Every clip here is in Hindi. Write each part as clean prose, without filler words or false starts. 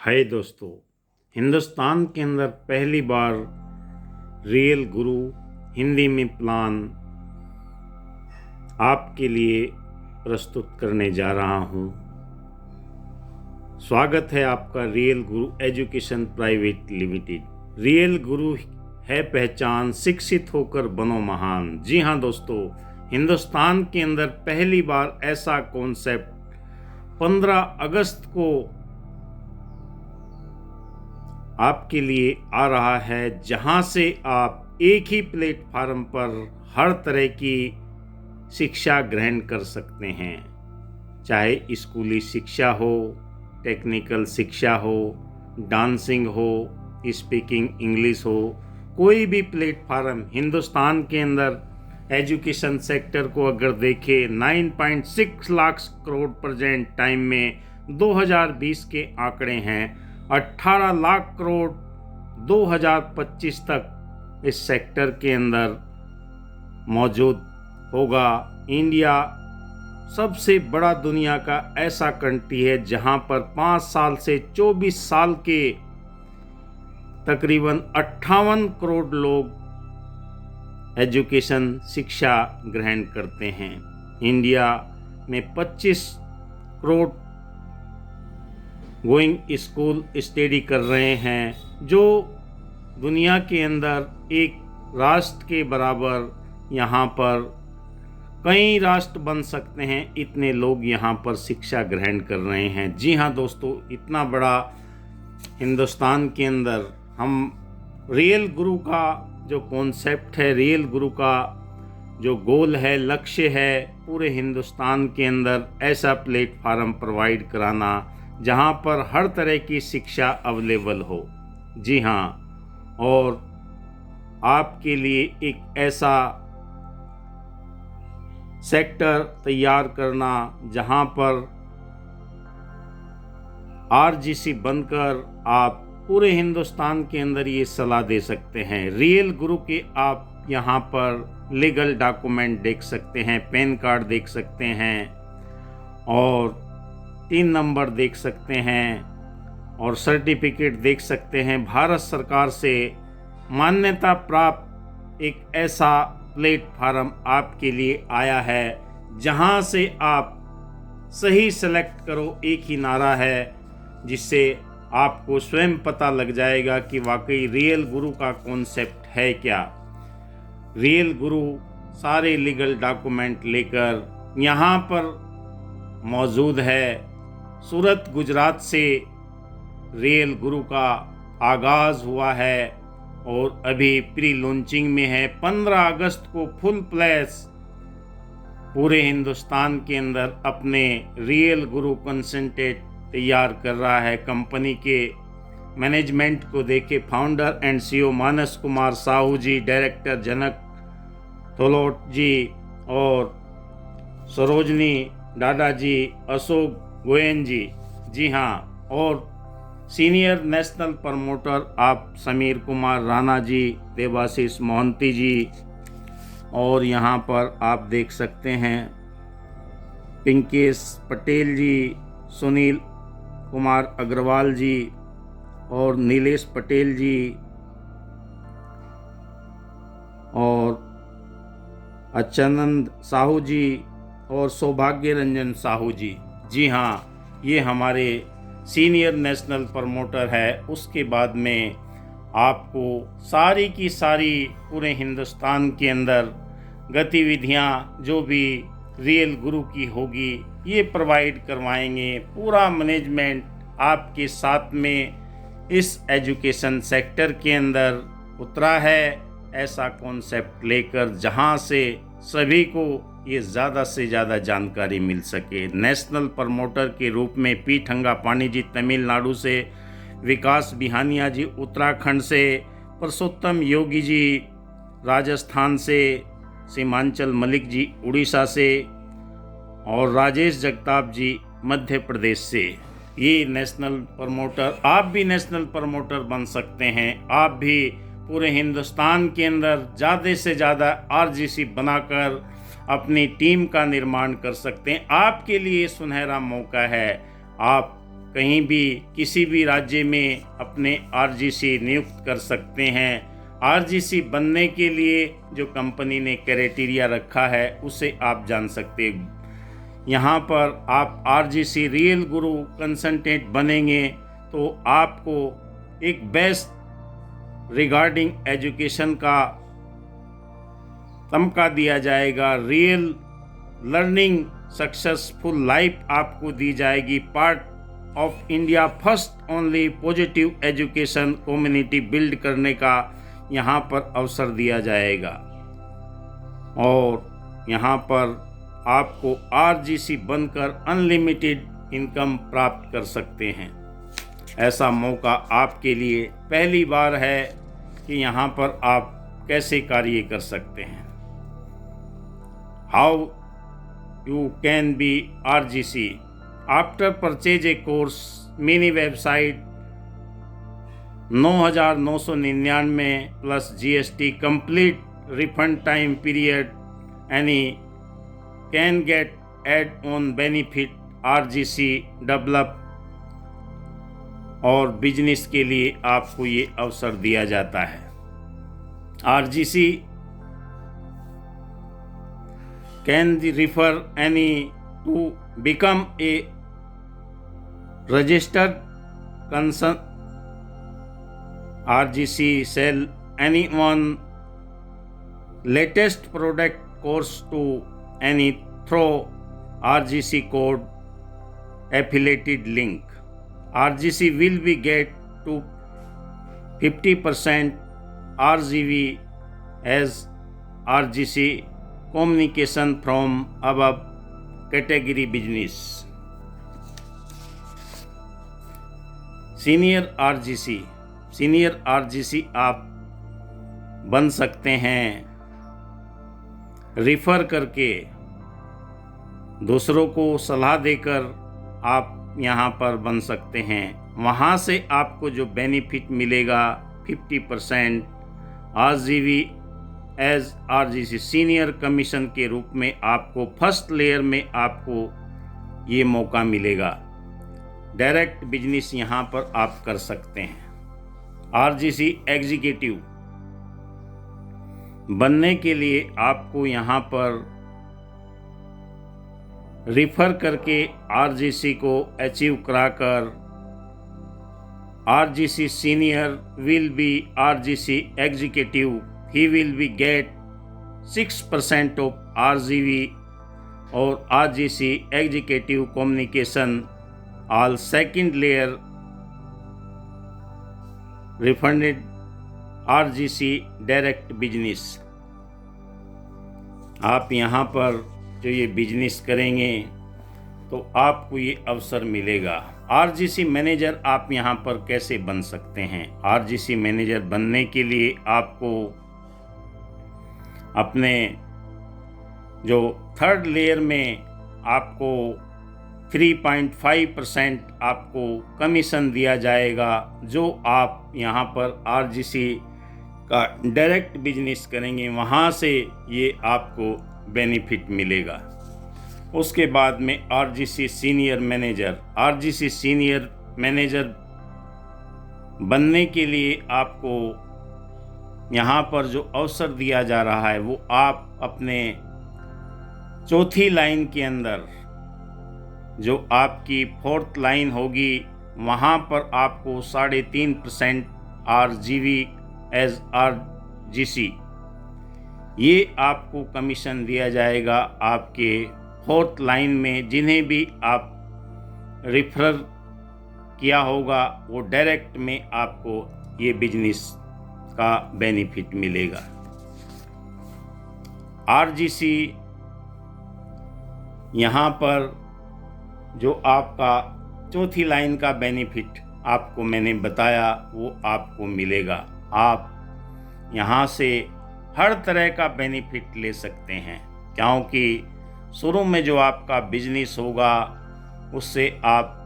हाय दोस्तों, हिंदुस्तान के अंदर पहली बार रियल गुरु हिंदी में प्लान आपके लिए प्रस्तुत करने जा रहा हूँ। स्वागत है आपका रियल गुरु एजुकेशन प्राइवेट लिमिटेड। रियल गुरु है पहचान, शिक्षित होकर बनो महान। जी हाँ दोस्तों, हिंदुस्तान के अंदर पहली बार ऐसा कॉन्सेप्ट 15 अगस्त को आपके लिए आ रहा है, जहां से आप एक ही प्लेटफार्म पर हर तरह की शिक्षा ग्रहण कर सकते हैं, चाहे स्कूली शिक्षा हो, टेक्निकल शिक्षा हो, डांसिंग हो, स्पीकिंग इंग्लिश हो। कोई भी प्लेटफार्म हिंदुस्तान के अंदर एजुकेशन सेक्टर को अगर देखें, 9.6 लाख करोड़ प्रेजेंट टाइम में 2020 के आंकड़े हैं, 18 लाख करोड़ 2025 तक इस सेक्टर के अंदर मौजूद होगा। इंडिया सबसे बड़ा दुनिया का ऐसा कंट्री है जहां पर 5 साल से 24 साल के तकरीबन 58 करोड़ लोग एजुकेशन शिक्षा ग्रहण करते हैं। इंडिया में 25 करोड़ गोइंग स्कूल स्टडी कर रहे हैं, जो दुनिया के अंदर एक राष्ट्र के बराबर यहाँ पर कई राष्ट्र बन सकते हैं, इतने लोग यहाँ पर शिक्षा ग्रहण कर रहे हैं। जी हाँ दोस्तों, इतना बड़ा हिंदुस्तान के अंदर हम रियल गुरु का जो कॉन्सेप्ट है, रियल गुरु का जो गोल है, लक्ष्य है, पूरे हिंदुस्तान के अंदर ऐसा प्लेटफार्म प्रोवाइड कराना जहाँ पर हर तरह की शिक्षा अवेलेबल हो। जी हाँ, और आपके लिए एक ऐसा सेक्टर तैयार करना जहाँ पर आरजीसी बनकर आप पूरे हिंदुस्तान के अंदर ये सलाह दे सकते हैं। रियल गुरु के आप यहाँ पर लीगल डॉक्यूमेंट देख सकते हैं, पैन कार्ड देख सकते हैं और 3 नंबर देख सकते हैं और सर्टिफिकेट देख सकते हैं। भारत सरकार से मान्यता प्राप्त एक ऐसा प्लेटफार्म आपके लिए आया है, जहां से आप सही सेलेक्ट करो, एक ही नारा है, जिससे आपको स्वयं पता लग जाएगा कि वाकई रियल गुरु का कॉन्सेप्ट है क्या। रियल गुरु सारे लीगल डॉक्यूमेंट लेकर यहाँ पर मौजूद है। सूरत गुजरात से रियल गुरु का आगाज़ हुआ है और अभी प्री लॉन्चिंग में है। 15 अगस्त को फुल प्लेस पूरे हिंदुस्तान के अंदर अपने रियल गुरु कंसंट्रेट तैयार कर रहा है। कंपनी के मैनेजमेंट को देखे founder and CEO Manas Kumar Sahu ji, director Janak Tholot ji और सरोजनी डाडा जी, अशोक गोयन जी। जी हाँ, और सीनियर नेशनल प्रमोटर आप समीर कुमार राणा जी, देवाशीष मोहंती जी, और यहाँ पर आप देख सकते हैं पिंकेश पटेल जी, सुनील कुमार अग्रवाल जी और नीलेश पटेल जी और अच्चानंद साहू जी और सौभाग्य रंजन साहू जी। जी हाँ, ये हमारे सीनियर नेशनल प्रमोटर है। उसके बाद में आपको सारी की सारी पूरे हिंदुस्तान के अंदर गतिविधियाँ जो भी रियल गुरु की होगी, ये प्रोवाइड करवाएंगे। पूरा मैनेजमेंट आपके साथ में इस एजुकेशन सेक्टर के अंदर उतरा है, ऐसा कॉन्सेप्ट लेकर जहां से सभी को ये ज़्यादा से ज़्यादा जानकारी मिल सके। नेशनल प्रमोटर के रूप में पी ठंगापानी जी तमिलनाडु से, विकास बिहानिया जी उत्तराखंड से, पुरुषोत्तम योगी जी राजस्थान से, सीमांचल मलिक जी उड़ीसा से और राजेश जगताप जी मध्य प्रदेश से। ये नेशनल प्रमोटर, आप भी नेशनल प्रमोटर बन सकते हैं। आप भी पूरे हिंदुस्तान के अंदर ज़्यादा से ज़्यादा आरजीसी बनाकर अपनी टीम का निर्माण कर सकते हैं। आपके लिए सुनहरा मौका है। आप कहीं भी किसी भी राज्य में अपने आरजीसी नियुक्त कर सकते हैं। आरजीसी बनने के लिए जो कंपनी ने क्राइटेरिया रखा है उसे आप जान सकते हैं। यहाँ पर आप आरजीसी रियल गुरु कंसल्टेंट बनेंगे तो आपको एक बेस्ट रिगार्डिंग एजुकेशन का तमगा दिया जाएगा। रियल लर्निंग सक्सेसफुल लाइफ आपको दी जाएगी। Part of India first only positive education community build करने का यहाँ पर अवसर दिया जाएगा और यहाँ पर आपको आरजीसी बनकर अनलिमिटेड इनकम प्राप्त कर सकते हैं। ऐसा मौका आपके लिए पहली बार है कि यहाँ पर आप कैसे कार्य कर सकते हैं। How you can be RGC after purchase a course. Mini website 9,999 plus GST complete refund time period any can get add on benefit RGC develop और बिजनेस के लिए आपको ये अवसर दिया जाता है। RGC can refer any to become a registered concern RGC sell anyone latest product course to any through RGC code affiliated link. RGC will be get to 50% RGV as RGC communication from above category business. Senior RGC आप बन सकते हैं रिफ़र करके, दूसरों को सलाह देकर आप यहाँ पर बन सकते हैं। वहाँ से आपको जो बेनिफिट मिलेगा 50% RGV as RGC senior commission के रूप में आपको फर्स्ट लेयर में आपको ये मौका मिलेगा। डायरेक्ट बिजनेस यहाँ पर आप कर सकते हैं। आरजीसी एग्जीक्यूटिव बनने के लिए आपको यहाँ पर रिफ़र करके आरजीसी को अचीव कराकर RGC senior will be RGC executive, he will be get 6% of RGV और RGC executive communication all second layer refunded RGC direct business. आप यहाँ पर जो ये बिजनेस करेंगे तो आपको ये अवसर मिलेगा। आरजीसी मैनेजर आप यहाँ पर कैसे बन सकते हैं। आरजीसी मैनेजर बनने के लिए आपको अपने जो थर्ड लेयर में आपको 3.5% आपको कमीशन दिया जाएगा। जो आप यहाँ पर आरजीसी का डायरेक्ट बिजनेस करेंगे वहाँ से ये आपको बेनिफिट मिलेगा। उसके बाद में आरजीसी सीनियर मैनेजर बनने के लिए आपको यहाँ पर जो अवसर दिया जा रहा है वो आप अपने चौथी लाइन के अंदर जो आपकी फोर्थ लाइन होगी वहाँ पर आपको 3.5% RGV एज RGC ये आपको कमीशन दिया जाएगा आपके फोर्थ लाइन में। जिन्हें भी आप रिफर किया होगा वो डायरेक्ट में आपको ये बिजनेस का बेनिफिट मिलेगा। आरजीसी यहाँ पर जो आपका चौथी लाइन का बेनिफिट आपको मैंने बताया वो आपको मिलेगा। आप यहाँ से हर तरह का बेनिफिट ले सकते हैं, क्योंकि शुरू में जो आपका बिजनेस होगा उससे आप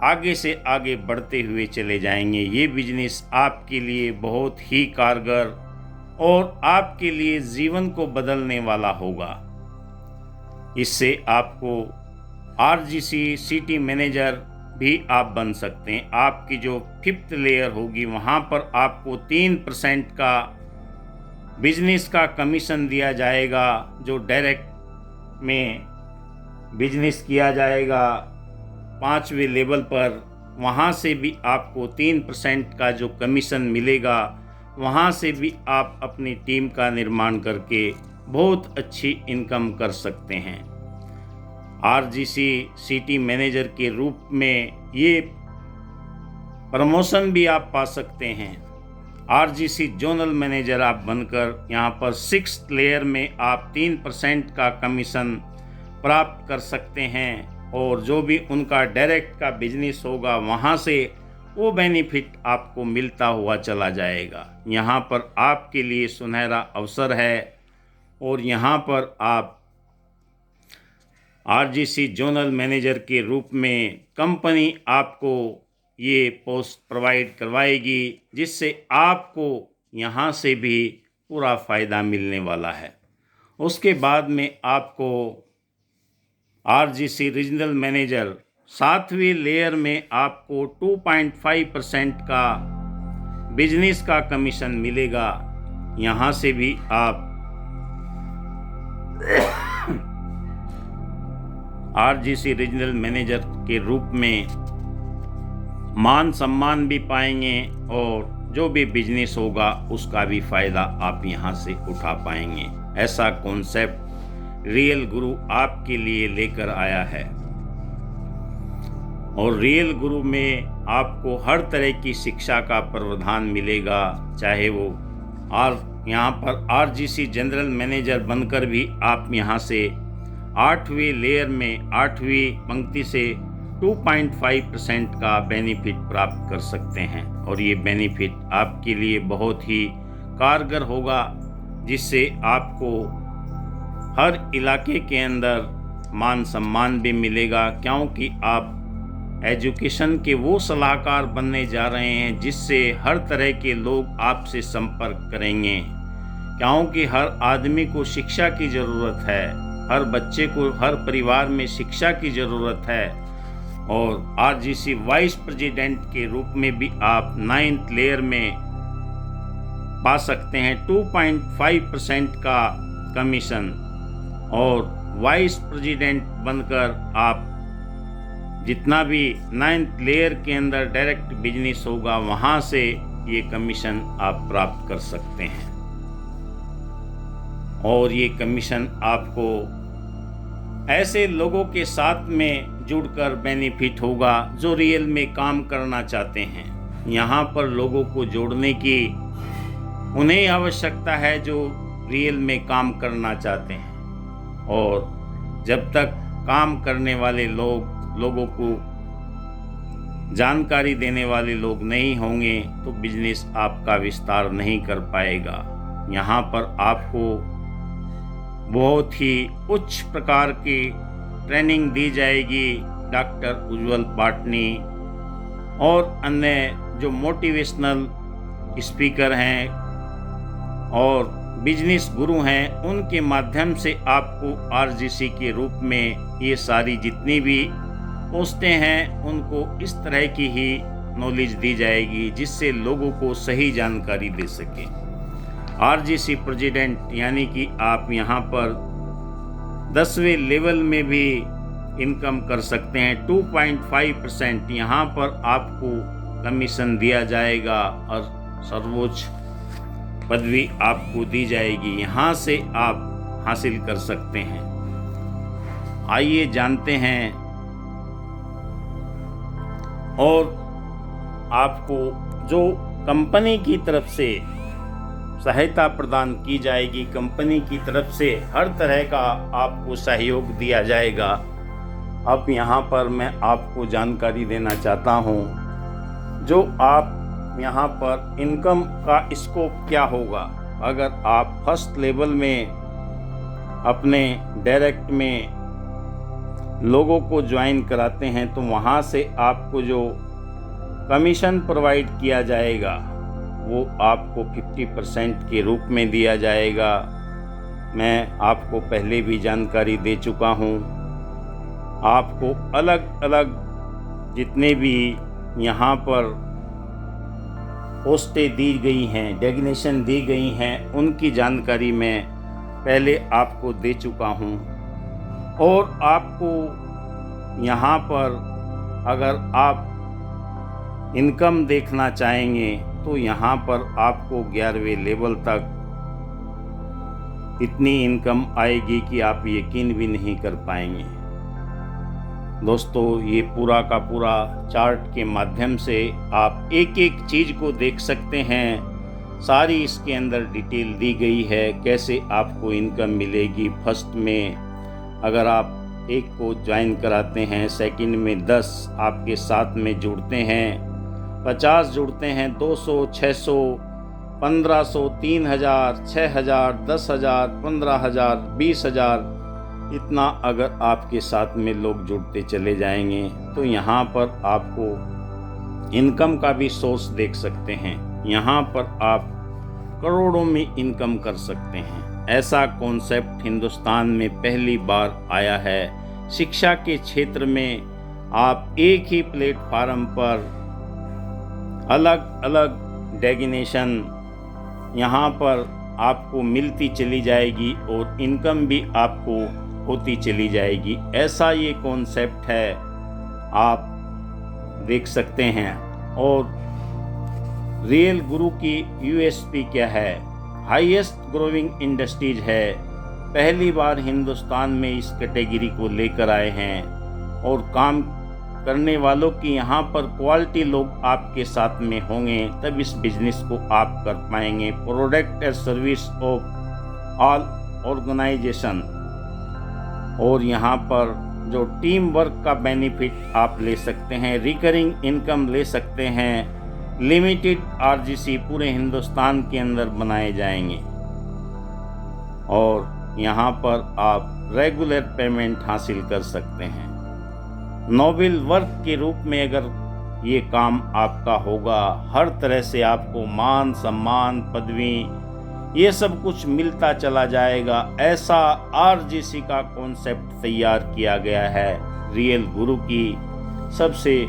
आगे से आगे बढ़ते हुए चले जाएंगे। ये बिजनेस आपके लिए बहुत ही कारगर और आपके लिए जीवन को बदलने वाला होगा। इससे आपको आरजीसी सिटी मैनेजर भी आप बन सकते हैं। आपकी जो 5th लेयर होगी वहाँ पर आपको 3% का बिजनेस का कमीशन दिया जाएगा, जो डायरेक्ट में बिजनेस किया जाएगा 5वें लेवल पर। वहाँ से भी आपको 3% का जो कमीशन मिलेगा, वहाँ से भी आप अपनी टीम का निर्माण करके बहुत अच्छी इनकम कर सकते हैं। RGC सिटी मैनेजर के रूप में ये प्रमोशन भी आप पा सकते हैं। RGC जोनल मैनेजर आप बनकर यहाँ पर 6th लेयर में आप 3% का कमीशन प्राप्त कर सकते हैं, और जो भी उनका डायरेक्ट का बिजनेस होगा वहाँ से वो बेनिफिट आपको मिलता हुआ चला जाएगा। यहाँ पर आपके लिए सुनहरा अवसर है, और यहाँ पर आप RGC जोनल मैनेजर के रूप में कंपनी आपको ये पोस्ट प्रोवाइड करवाएगी, जिससे आपको यहाँ से भी पूरा फ़ायदा मिलने वाला है। उसके बाद में आपको RGC रीजनल मैनेजर 7वीं लेयर में आपको 2.5% का बिजनेस का कमीशन मिलेगा। यहाँ से भी आप RGC रीजनल मैनेजर के रूप में मान सम्मान भी पाएंगे, और जो भी बिजनेस होगा उसका भी फ़ायदा आप यहाँ से उठा पाएंगे। ऐसा कॉन्सेप्ट रियल गुरु आपके लिए लेकर आया है, और रियल गुरु में आपको हर तरह की शिक्षा का प्रावधान मिलेगा। चाहे वो यहाँ पर RGC जनरल मैनेजर बनकर भी आप यहाँ से 8वीं लेयर में 8वीं पंक्ति से 2.5% का बेनिफिट प्राप्त कर सकते हैं, और ये बेनिफिट आपके लिए बहुत ही कारगर होगा, जिससे आपको हर इलाके के अंदर मान सम्मान भी मिलेगा, क्योंकि आप एजुकेशन के वो सलाहकार बनने जा रहे हैं जिससे हर तरह के लोग आपसे संपर्क करेंगे, क्योंकि हर आदमी को शिक्षा की ज़रूरत है, हर बच्चे को हर परिवार में शिक्षा की ज़रूरत है। और RGC वाइस प्रेसिडेंट के रूप में भी आप 9th लेयर में पा सकते हैं 2.5% का कमीशन, और वाइस प्रेसिडेंट बनकर आप जितना भी 9th लेयर के अंदर डायरेक्ट बिजनेस होगा वहाँ से ये कमीशन आप प्राप्त कर सकते हैं। और ये कमीशन आपको ऐसे लोगों के साथ में जुड़कर बेनिफिट होगा जो रियल में काम करना चाहते हैं। यहाँ पर लोगों को जोड़ने की उन्हें आवश्यकता है जो रियल में काम करना चाहते हैं, और जब तक काम करने वाले लोगों को जानकारी देने वाले लोग नहीं होंगे तो बिजनेस आपका विस्तार नहीं कर पाएगा। यहाँ पर आपको बहुत ही उच्च प्रकार की ट्रेनिंग दी जाएगी। डॉक्टर उज्जवल पाटनी और अन्य जो मोटिवेशनल स्पीकर हैं और बिजनेस गुरु हैं, उनके माध्यम से आपको RGC के रूप में ये सारी जितनी भी पोस्टें हैं उनको इस तरह की ही नॉलेज दी जाएगी जिससे लोगों को सही जानकारी दे सकें। RGC प्रेसिडेंट यानी कि आप यहाँ पर 10वें लेवल में भी इनकम कर सकते हैं। 2.5% यहाँ पर आपको कमीशन दिया जाएगा और सर्वोच्च पदवी आपको दी जाएगी, यहाँ से आप हासिल कर सकते हैं। आइए जानते हैं और आपको जो कंपनी की तरफ से सहायता प्रदान की जाएगी, कंपनी की तरफ से हर तरह का आपको सहयोग दिया जाएगा। अब यहाँ पर मैं आपको जानकारी देना चाहता हूँ, जो आप यहाँ पर इनकम का स्कोप क्या होगा। अगर आप फर्स्ट लेवल में अपने डायरेक्ट में लोगों को ज्वाइन कराते हैं तो वहाँ से आपको जो कमीशन प्रोवाइड किया जाएगा वो आपको 50% के रूप में दिया जाएगा। मैं आपको पहले भी जानकारी दे चुका हूँ। आपको अलग अलग जितने भी यहाँ पर पोस्टें दी गई हैं, डेजिग्नेशन दी गई हैं, उनकी जानकारी मैं पहले आपको दे चुका हूँ। और आपको यहाँ पर अगर आप इनकम देखना चाहेंगे तो यहाँ पर आपको 11वें लेवल तक इतनी इनकम आएगी कि आप यकीन भी नहीं कर पाएंगे। दोस्तों, ये पूरा का पूरा चार्ट के माध्यम से आप एक एक चीज़ को देख सकते हैं। सारी इसके अंदर डिटेल दी गई है, कैसे आपको इनकम मिलेगी। फर्स्ट में अगर आप एक को ज्वाइन कराते हैं, सेकंड में 10 आपके साथ में जुड़ते हैं, 50 जुड़ते हैं, 200, 600, 1500, 3000, 6000, 10,000, 15,000, 20,000, इतना अगर आपके साथ में लोग जुड़ते चले जाएंगे तो यहाँ पर आपको इनकम का भी सोर्स देख सकते हैं। यहाँ पर आप करोड़ों में इनकम कर सकते हैं। ऐसा कॉन्सेप्ट हिंदुस्तान में पहली बार आया है। शिक्षा के क्षेत्र में आप एक ही प्लेटफार्म पर अलग अलग डेजिग्नेशन यहाँ पर आपको मिलती चली जाएगी और इनकम भी आपको होती चली जाएगी। ऐसा ये कॉन्सेप्ट है, आप देख सकते हैं। और रियल गुरु की यूएसपी क्या है? हाईएस्ट ग्रोइंग इंडस्ट्रीज है। पहली बार हिंदुस्तान में इस कैटेगरी को लेकर आए हैं और काम करने वालों की यहाँ पर क्वालिटी लोग आपके साथ में होंगे, तब इस बिजनेस को आप कर पाएंगे। Product and service of all organisation, और यहाँ पर जो टीम वर्क का बेनिफिट आप ले सकते हैं, रिकरिंग इनकम ले सकते हैं। लिमिटेड आरजीसी पूरे हिंदुस्तान के अंदर बनाए जाएंगे और यहाँ पर आप रेगुलर पेमेंट हासिल कर सकते हैं। नोबेल वर्क के रूप में अगर ये काम आपका होगा, हर तरह से आपको मान सम्मान पदवी ये सब कुछ मिलता चला जाएगा। ऐसा आरजीसी का कॉन्सेप्ट तैयार किया गया है। रियल गुरु की सबसे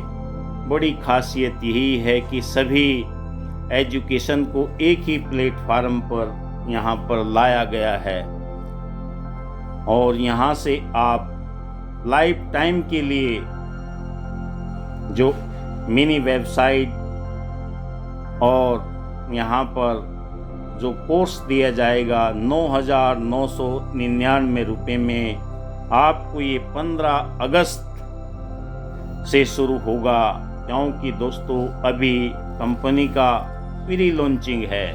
बड़ी खासियत यही है कि सभी एजुकेशन को एक ही प्लेटफार्म पर यहाँ पर लाया गया है और यहाँ से आप लाइफ टाइम के लिए जो मिनी वेबसाइट और यहाँ पर जो कोर्स दिया जाएगा 9,999 रुपये में, आपको ये 15 अगस्त से शुरू होगा। क्योंकि दोस्तों अभी कंपनी का प्री लॉन्चिंग है,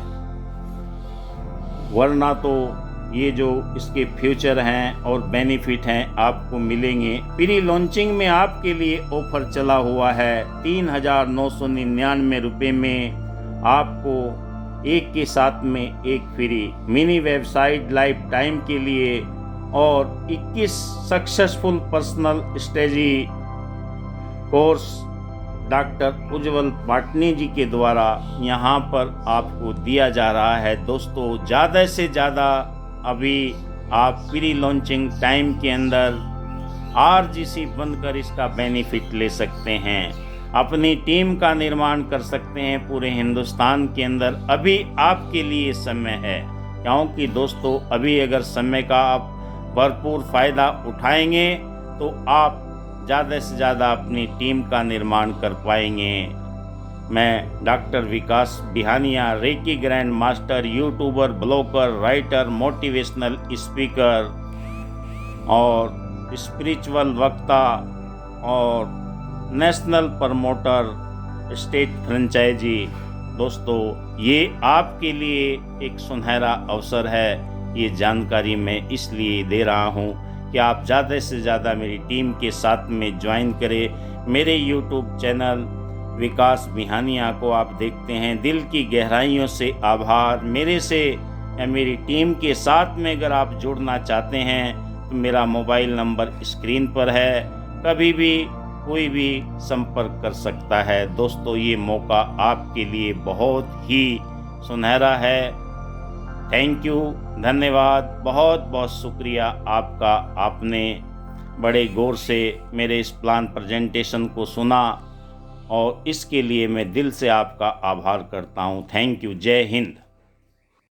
वरना तो ये जो इसके फ्यूचर हैं और बेनिफिट हैं आपको मिलेंगे। प्री लॉन्चिंग में आपके लिए ऑफर चला हुआ है 3,999 रुपये में आपको एक के साथ में एक free mini website lifetime के लिए और 21 successful personal strategy course doctor Ujjwal Patni ji के द्वारा यहाँ पर आपको दिया जा रहा है। दोस्तों ज़्यादा से ज़्यादा अभी आप प्री लॉन्चिंग टाइम के अंदर आरजीसी बनकर इसका बेनिफिट ले सकते हैं, अपनी टीम का निर्माण कर सकते हैं पूरे हिंदुस्तान के अंदर। अभी आपके लिए समय है, क्योंकि दोस्तों अभी अगर समय का आप भरपूर फ़ायदा उठाएंगे तो आप ज़्यादा से ज़्यादा अपनी टीम का निर्माण कर पाएंगे। मैं doctor Vikas Bihania, reiki grand master, YouTuber, blogger, writer, motivational speaker और स्पिरिचुअल वक्ता और नेशनल प्रमोटर, स्टेट फ्रेंचाइजी। दोस्तों ये आपके लिए एक सुनहरा अवसर है। ये जानकारी मैं इसलिए दे रहा हूँ कि आप ज़्यादा से ज़्यादा मेरी टीम के साथ में ज्वाइन करें। मेरे यूट्यूब चैनल विकास बिहानिया को आप देखते हैं, दिल की गहराइयों से आभार। मेरे से या मेरी टीम के साथ में अगर आप जुड़ना चाहते हैं तो मेरा मोबाइल नंबर स्क्रीन पर है, कभी भी कोई भी संपर्क कर सकता है। दोस्तों ये मौका आपके लिए बहुत ही सुनहरा है। थैंक यू, धन्यवाद, बहुत बहुत शुक्रिया आपका। आपने बड़े गौर से मेरे इस प्लान प्रेजेंटेशन को सुना और इसके लिए मैं दिल से आपका आभार करता हूँ। Thank you. जय हिंद।